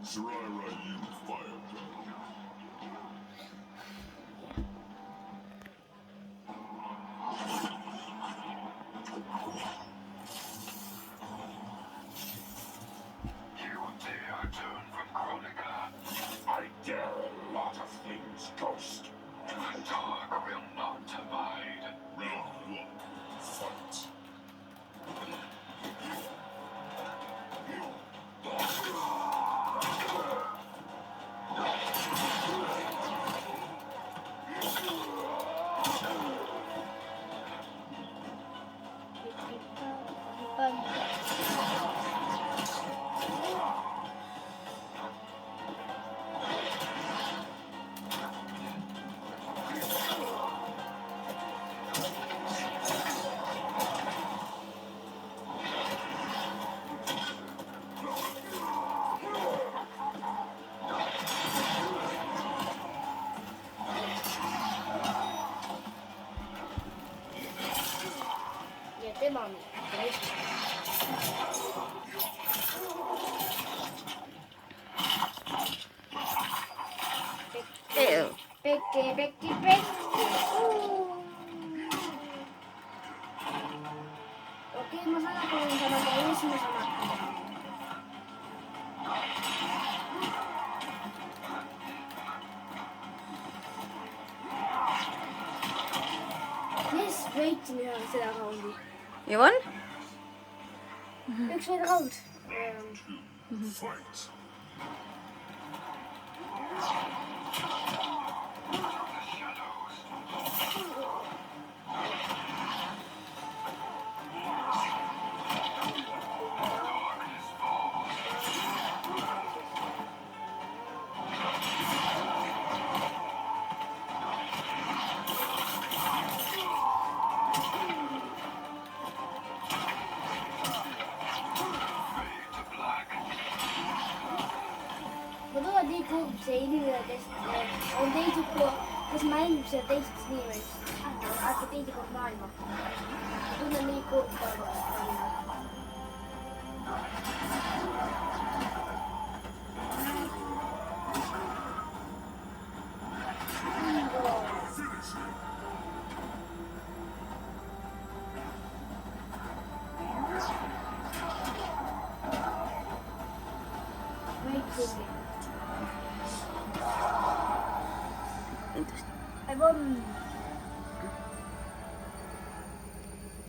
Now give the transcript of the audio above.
Should I write you fire gun? You dare turn from Kronika. I dare a lot of things, Ghost. The dark will not abide. Round one, fight. Get them on me. Okay? Ew. Becky. Okey, masalah kalau yang sama kayak ini semua sama. Yes, wait nu har vi sida round. You won? Üks veel round. Fight. Waardoor die groep zenuwen, om deze groep, volgens mij zijn deze sneeuwers. Als het deze groep maaien mag. Toen dan die groep